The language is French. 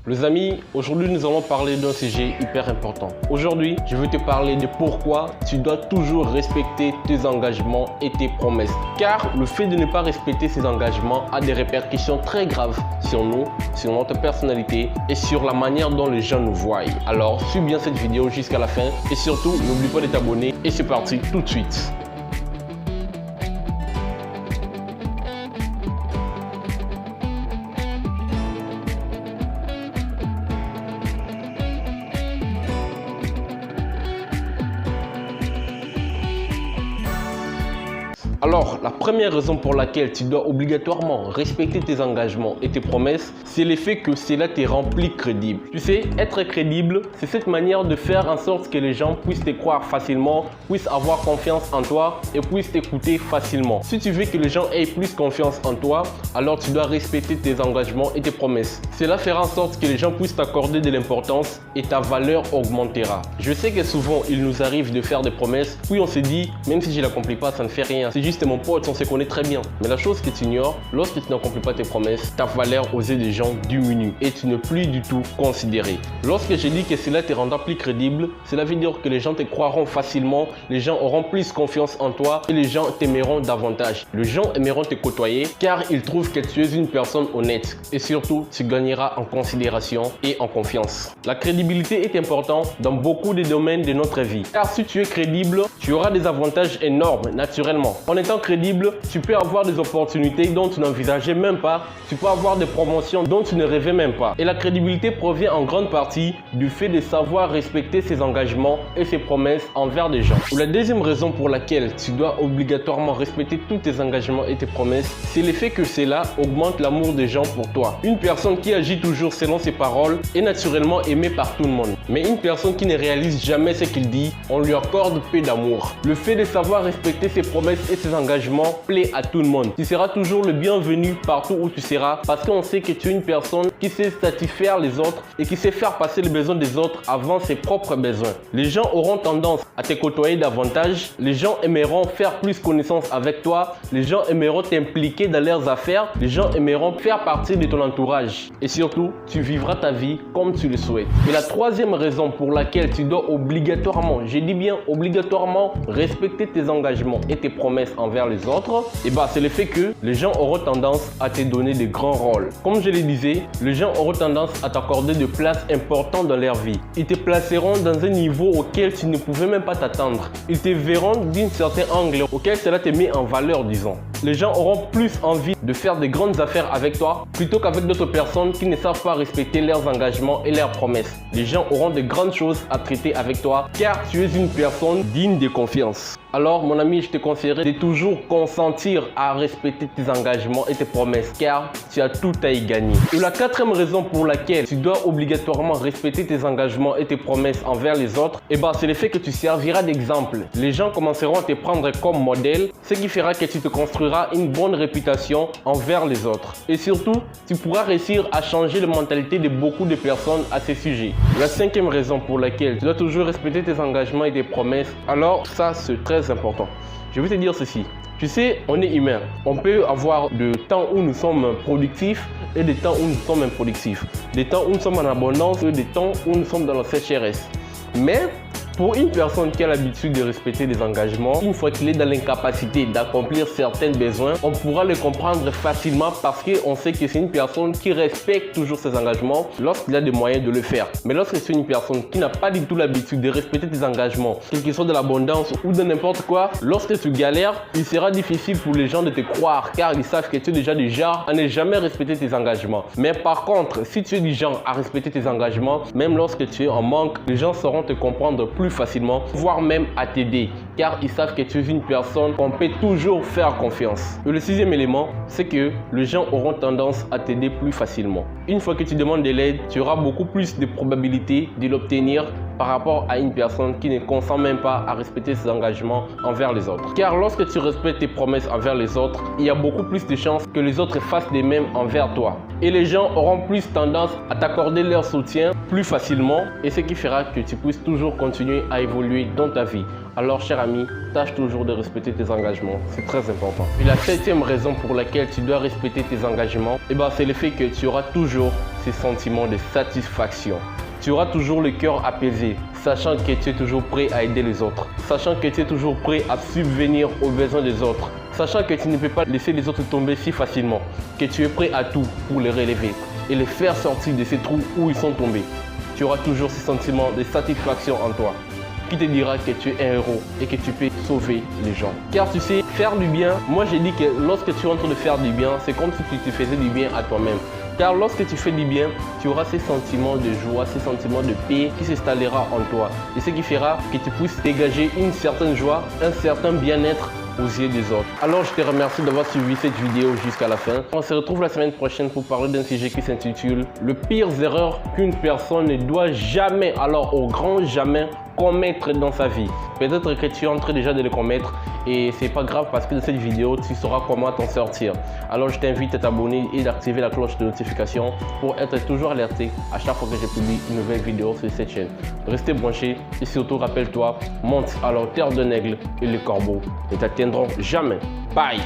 Les amis, aujourd'hui nous allons parler d'un sujet hyper important. Aujourd'hui, je veux te parler de pourquoi tu dois toujours respecter tes engagements et tes promesses. Car le fait de ne pas respecter ces engagements a des répercussions très graves sur nous, sur notre personnalité et sur la manière dont les gens nous voient. Alors, suis bien cette vidéo jusqu'à la fin et surtout, n'oublie pas de t'abonner et c'est parti tout de suite. Alors, la première raison pour laquelle tu dois obligatoirement respecter tes engagements et tes promesses, c'est le fait que cela te remplit crédible. Tu sais, être crédible, c'est cette manière de faire en sorte que les gens puissent te croire facilement, puissent avoir confiance en toi et puissent t'écouter facilement. Si tu veux que les gens aient plus confiance en toi, alors tu dois respecter tes engagements et tes promesses. Cela fera en sorte que les gens puissent t'accorder de l'importance et ta valeur augmentera. Je sais que souvent, il nous arrive de faire des promesses, puis on se dit, même si je ne l'accomplis pas, ça ne fait rien. C'est juste mon pote, on se connaît très bien. Mais la chose que tu ignores, lorsque tu n'accomplis pas tes promesses, ta valeur aux yeux des gens diminue et tu n'es plus du tout considéré. Lorsque je dis que cela te rendra plus crédible, cela veut dire que les gens te croiront facilement, les gens auront plus confiance en toi et les gens t'aimeront davantage. Les gens aimeront te côtoyer car ils trouvent que tu es une personne honnête et surtout tu gagneras en considération et en confiance. La crédibilité est importante dans beaucoup de domaines de notre vie car si tu es crédible, tu auras des avantages énormes naturellement. En étant crédible, tu peux avoir des opportunités dont tu n'envisageais même pas, tu peux avoir des promotions dont tu ne rêvais même pas. Et la crédibilité provient en grande partie du fait de savoir respecter ses engagements et ses promesses envers des gens. La deuxième raison pour laquelle tu dois obligatoirement respecter tous tes engagements et tes promesses, c'est le fait que cela augmente l'amour des gens pour toi. Une personne qui agit toujours selon ses paroles est naturellement aimée par tout le monde. Mais une personne qui ne réalise jamais ce qu'il dit, on lui accorde peu d'amour. Le fait de savoir respecter ses promesses et ses engagements plaît à tout le monde. Tu seras toujours le bienvenu partout où tu seras parce qu'on sait que tu es une personne qui sait satisfaire les autres et qui sait faire passer les besoins des autres avant ses propres besoins. Les gens auront tendance à te côtoyer davantage, les gens aimeront faire plus connaissance avec toi, les gens aimeront t'impliquer dans leurs affaires, les gens aimeront faire partie de ton entourage et surtout, tu vivras ta vie comme tu le souhaites. Et la troisième raison pour laquelle tu dois obligatoirement, je dis bien obligatoirement, respecter tes engagements et tes promesses envers les autres, c'est le fait que les gens auront tendance à te donner de grands rôles. Comme je le disais, les gens auront tendance à t'accorder de places importantes dans leur vie. Ils te placeront dans un niveau auquel tu ne pouvais même pas t'attendre. Ils te verront d'un certain angle auquel cela te met en valeur, disons. Les gens auront plus envie de faire de grandes affaires avec toi plutôt qu'avec d'autres personnes qui ne savent pas respecter leurs engagements et leurs promesses. Les gens auront de grandes choses à traiter avec toi car tu es une personne digne de confiance. Alors mon ami, je te conseillerais de toujours consentir à respecter tes engagements et tes promesses car tu as tout à y gagner. Et la quatrième raison pour laquelle tu dois obligatoirement respecter tes engagements et tes promesses envers les autres, c'est le fait que tu serviras d'exemple. Les gens commenceront à te prendre comme modèle, ce qui fera que tu te construiras une bonne réputation envers les autres. Et surtout, tu pourras réussir à changer la mentalité de beaucoup de personnes à ce sujet. La cinquième raison pour laquelle tu dois toujours respecter tes engagements et tes promesses, alors ça c'est très important. Je vais te dire ceci. Tu sais, on est humain. On peut avoir des temps où nous sommes productifs et des temps où nous sommes improductifs. Des temps où nous sommes en abondance et des temps où nous sommes dans la sécheresse. Mais pour une personne qui a l'habitude de respecter des engagements, une fois qu'il est dans l'incapacité d'accomplir certains besoins, on pourra le comprendre facilement parce qu'on sait que c'est une personne qui respecte toujours ses engagements lorsqu'il a des moyens de le faire. Mais lorsque c'est une personne qui n'a pas du tout l'habitude de respecter tes engagements, quel que soit de l'abondance ou de n'importe quoi, lorsque tu galères, il sera difficile pour les gens de te croire car ils savent que tu es déjà du genre à ne jamais respecter tes engagements. Mais par contre, si tu es du genre à respecter tes engagements, même lorsque tu es en manque, les gens sauront te comprendre plus facilement, voire même à t'aider, car ils savent que tu es une personne qu'on peut toujours faire confiance. Et le sixième élément, c'est que les gens auront tendance à t'aider plus facilement. Une fois que tu demandes de l'aide, tu auras beaucoup plus de probabilités de l'obtenir par rapport à une personne qui ne consent même pas à respecter ses engagements envers les autres. Car lorsque tu respectes tes promesses envers les autres, il y a beaucoup plus de chances que les autres fassent de même envers toi. Et les gens auront plus tendance à t'accorder leur soutien plus facilement et ce qui fera que tu puisses toujours continuer à évoluer dans ta vie. Alors cher ami, tâche toujours de respecter tes engagements, c'est très important. Et la 7e raison pour laquelle tu dois respecter tes engagements, c'est le fait que tu auras toujours ces sentiments de satisfaction. Tu auras toujours le cœur apaisé, sachant que tu es toujours prêt à aider les autres, sachant que tu es toujours prêt à subvenir aux besoins des autres, sachant que tu ne peux pas laisser les autres tomber si facilement, que tu es prêt à tout pour les relever et les faire sortir de ces trous où ils sont tombés. Tu auras toujours ce sentiment de satisfaction en toi, qui te dira que tu es un héros et que tu peux sauver les gens. Car tu sais, faire du bien, moi j'ai dit que lorsque tu es en train de faire du bien, c'est comme si tu te faisais du bien à toi-même. Car lorsque tu fais du bien, tu auras ces sentiments de joie, ces sentiments de paix qui s'installera en toi. Et ce qui fera que tu puisses dégager une certaine joie, un certain bien-être aux yeux des autres. Alors je te remercie d'avoir suivi cette vidéo jusqu'à la fin. On se retrouve la semaine prochaine pour parler d'un sujet qui s'intitule « Le pire erreur qu'une personne ne doit jamais, alors au grand jamais, commettre dans sa vie ». Peut-être que tu es en train déjà de le commettre et c'est pas grave parce que dans cette vidéo, tu sauras comment t'en sortir. Alors je t'invite à t'abonner et d'activer la cloche de notification pour être toujours alerté à chaque fois que je publie une nouvelle vidéo sur cette chaîne. Restez branchés et surtout rappelle-toi, monte à la hauteur d'un aigle et les corbeaux ne t'atteindront jamais. Bye!